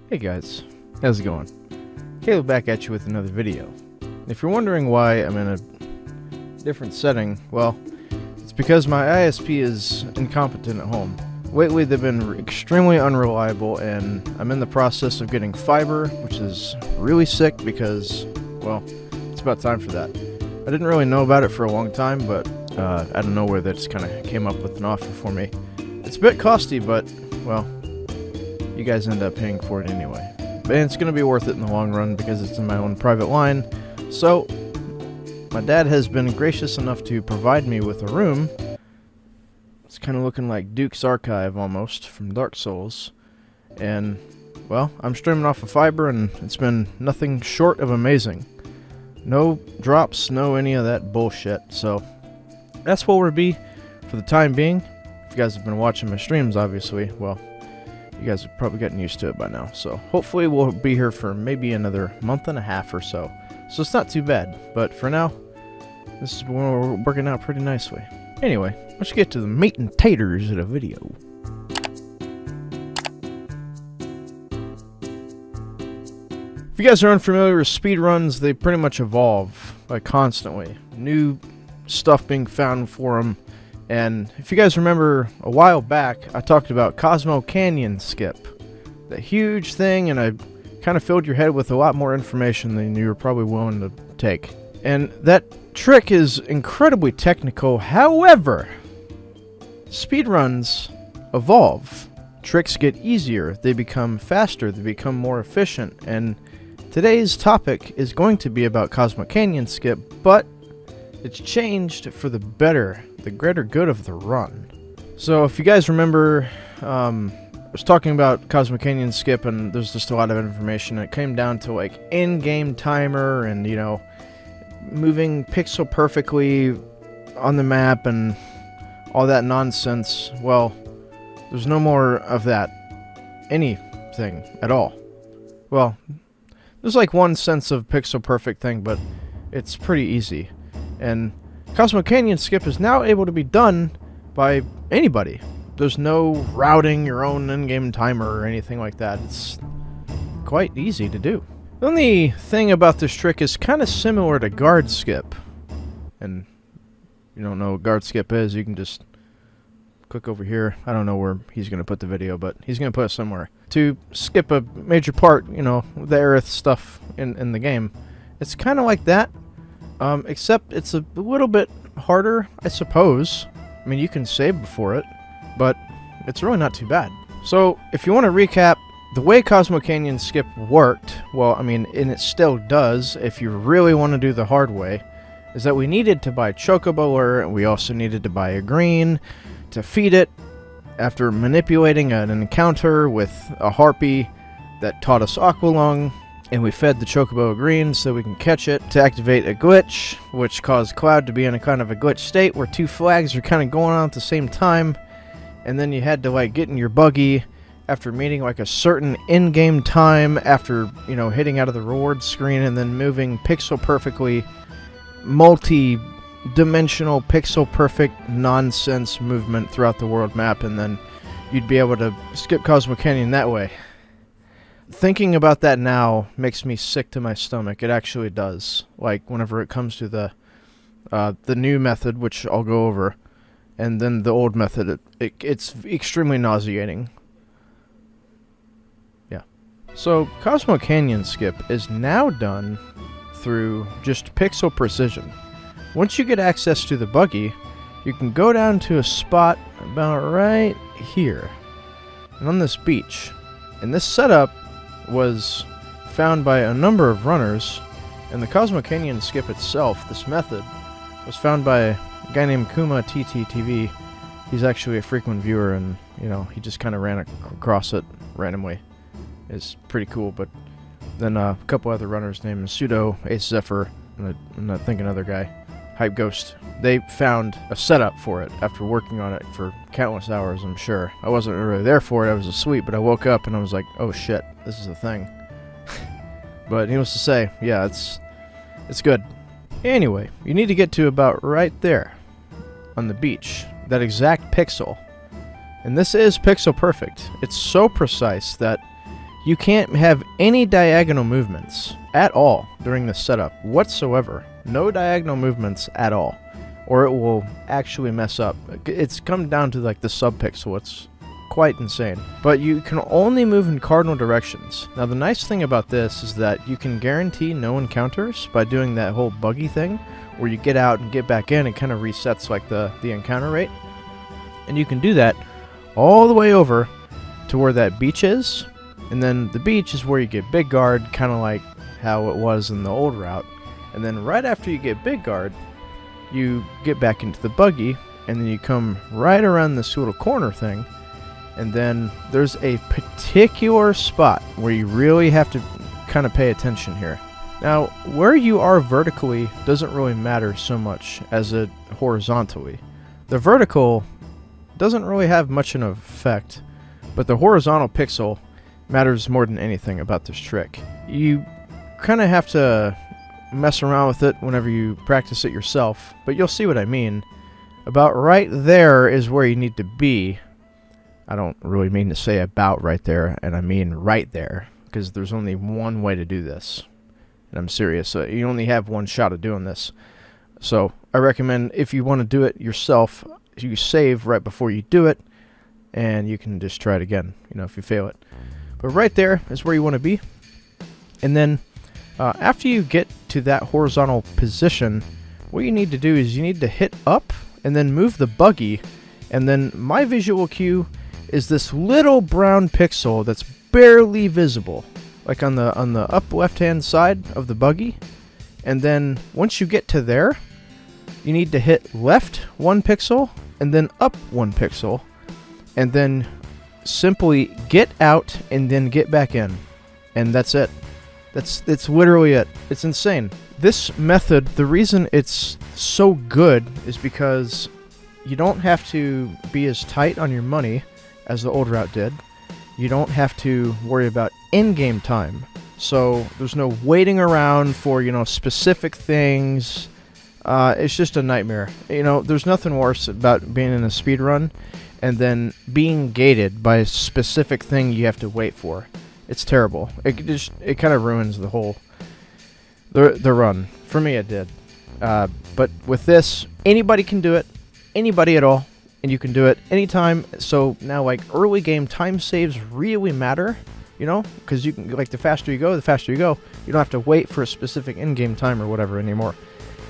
Hey guys, how's it going? Caleb back at you with another video. If you're wondering why I'm in a different setting, well, it's because my ISP is incompetent at home. Lately they've been extremely unreliable, and I'm in the process of getting fiber, which is really sick because, well, it's about time for that. I didn't really know about it for a long time, but out of nowhere they just kind of came up with an offer for me. It's a bit costly, but, well, you guys end up paying for it anyway. And it's going to be worth it in the long run because it's in my own private line. So, my dad has been gracious enough to provide me with a room. It's kind of looking like Duke's Archive almost from Dark Souls. And, well, I'm streaming off of fiber and it's been nothing short of amazing. No drops, no any of that bullshit. So, that's what we'll be for the time being. If you guys have been watching my streams, obviously, well, you guys have probably gotten used to it by now. So hopefully we'll be here for maybe another month and a half or so. So it's not too bad. But for now, this is working out pretty nicely. Anyway, let's get to the meat and taters of the video. If you guys are unfamiliar with speedruns, they pretty much evolve like constantly. New stuff being found for them. And if you guys remember, a while back, I talked about Cosmo Canyon Skip. The huge thing, and I kind of filled your head with a lot more information than you were probably willing to take. And that trick is incredibly technical. However, speedruns evolve. Tricks get easier, they become faster, they become more efficient. And today's topic is going to be about Cosmo Canyon Skip, but it's changed for the better. The greater good of the run. So if you guys remember, I was talking about Cosmo Canyon Skip, and there's just a lot of information. It came down to like in-game timer and, you know, moving pixel perfectly on the map and all that nonsense. Well, there's no more of that. Anything at all. Well, there's like one sense of pixel perfect thing, but it's pretty easy. And Cosmo Canyon Skip is now able to be done by anybody. There's no routing your own in-game timer or anything like that. It's quite easy to do. The only thing about this trick is kind of similar to guard skip. And if you don't know what guard skip is, you can just click over here. I don't know where he's going to put the video, but he's going to put it somewhere. To skip a major part, you know, the Aerith stuff in the game. It's kind of like that. Except it's a little bit harder, I suppose. I mean, you can save before it, but it's really not too bad. So, if you want to recap, the way Cosmo Canyon Skip worked, well, I mean, and it still does, if you really want to do the hard way, is that we needed to buy Chocobo Lure, and we also needed to buy a green to feed it after manipulating an encounter with a harpy that taught us Aqualung. And we fed the Chocobo green so we can catch it to activate a glitch, which caused Cloud to be in a kind of a glitch state where two flags are kind of going on at the same time. And then you had to like get in your buggy after meeting like a certain in-game time after, you know, hitting out of the reward screen and then moving pixel perfectly, multi-dimensional pixel perfect nonsense movement throughout the world map, and then you'd be able to skip Cosmo Canyon that way. Thinking about that now makes me sick to my stomach. It actually does. Like, whenever it comes to the new method, which I'll go over, and then the old method, it's extremely nauseating. Yeah. So, Cosmo Canyon Skip is now done through just pixel precision. Once you get access to the buggy, you can go down to a spot about right here, and on this beach. And this setup was found by a number of runners, and the Cosmo Canyon Skip itself, this method, was found by a guy named Kuma TTTV. He's actually a frequent viewer, and, you know, he just kind of ran across it randomly. It's pretty cool. But then a couple other runners named Pseudo, Ace Zephyr, and I think another guy, Hype Ghost, they found a setup for it after working on it for countless hours, I'm sure. I wasn't really there for it, I was asleep, but I woke up and I was like, oh shit, this is a thing. But needless to say, yeah, it's good. Anyway, you need to get to about right there on the beach, that exact pixel. And this is pixel perfect. It's so precise that You can't have any diagonal movements at all during the setup whatsoever. No diagonal movements at all, or it will actually mess up. It's come down to like the subpixel. It's quite insane. But you can only move in cardinal directions. Now the nice thing about this is that you can guarantee no encounters by doing that whole buggy thing where you get out and get back in. It kind of resets like the encounter rate. And you can do that all the way over to where that beach is. And then the beach is where you get big guard, kind of like how it was in the old route. And then right after you get big guard, you get back into the buggy, and then you come right around this little corner thing, and then there's a particular spot where you really have to kind of pay attention here. Now, where you are vertically doesn't really matter so much as it horizontally. The vertical doesn't really have much of an effect, but the horizontal pixel matters more than anything about this trick. You kind of have to mess around with it whenever you practice it yourself, but you'll see what I mean. About right there is where you need to be. I don't really mean to say about right there, and I mean right there, because there's only one way to do this. And I'm serious, you only have one shot of doing this. So I recommend, if you want to do it yourself, you save right before you do it, and you can just try it again, if you fail it. But right there is where you want to be. And then after you get to that horizontal position, what you need to do is you need to hit up and then move the buggy. And then my visual cue is this little brown pixel that's barely visible, like on the up left-hand side of the buggy. And then once you get to there, you need to hit left 1 pixel and then up 1 pixel, and then simply get out and then get back in, and that's it. That's literally it. It's insane. This method, the reason it's so good is because you don't have to be as tight on your money as the old route did. You don't have to worry about in-game time. So there's no waiting around for, specific things. It's just a nightmare. There's nothing worse about being in a speedrun and then being gated by a specific thing you have to wait for. It's terrible. It kind of ruins the whole the run. For me, it did. But with this, anybody can do it. Anybody at all. And you can do it anytime. So now, like, early game time saves really matter, because you can, like, the faster you go, the faster you go. You don't have to wait for a specific in-game time or whatever anymore.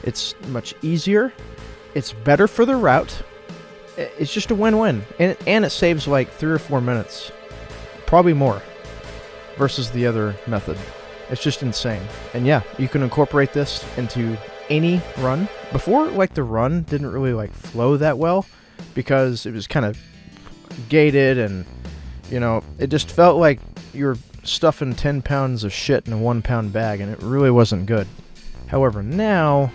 It's much easier. It's better for the route. It's just a win-win. And it saves like 3 or 4 minutes. Probably more. Versus the other method. It's just insane. And yeah, you can incorporate this into any run. Before, like, the run didn't really, like, flow that well, because it was kind of gated, and, it just felt like you were stuffing 10 pounds of shit in a 1 pound bag, and it really wasn't good. However, now,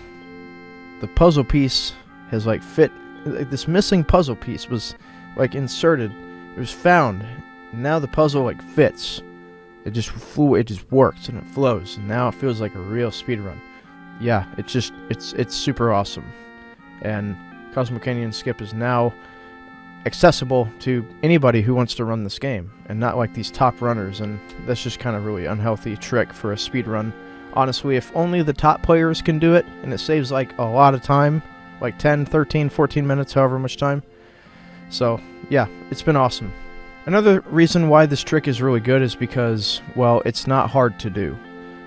the puzzle piece has, like, fit. Like, this missing puzzle piece was, like, inserted. It was found. Now the puzzle, like, fits. It just flew. It just works and it flows. And now it feels like a real speedrun. Yeah, it's super awesome. And Cosmo Canyon Skip is now accessible to anybody who wants to run this game, and not like these top runners. And that's just kind of really unhealthy trick for a speedrun. Honestly, if only the top players can do it, and it saves like a lot of time, like 10, 13, 14 minutes, however much time. So yeah, it's been awesome. Another reason why this trick is really good is because, well, it's not hard to do.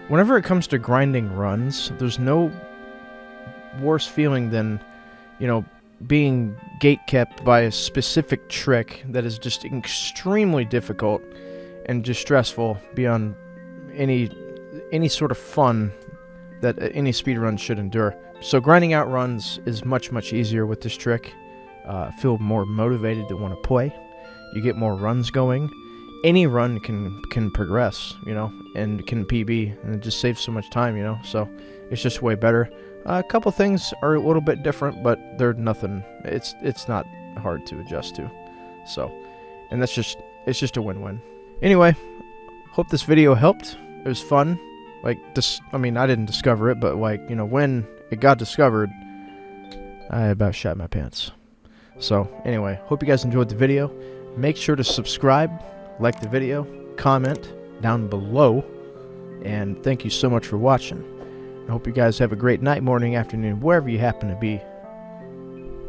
Whenever it comes to grinding runs, there's no worse feeling than, being gatekept by a specific trick that is just extremely difficult and just stressful beyond any sort of fun that any speedrun should endure. So grinding out runs is much, much easier with this trick. Feel more motivated to want to play. You get more runs going. Any run can progress, and can PB, and it just saves so much time, so it's just way better. A couple things are a little bit different, but they're nothing. It's not hard to adjust to. So, and it's just a win-win. Anyway, hope this video helped. It was fun. Like this, I didn't discover it, but like, when it got discovered, I about shat my pants. So anyway, hope you guys enjoyed the video. Make sure to subscribe, like the video, comment down below. And thank you so much for watching. I hope you guys have a great night, morning, afternoon, wherever you happen to be.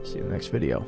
See you in the next video.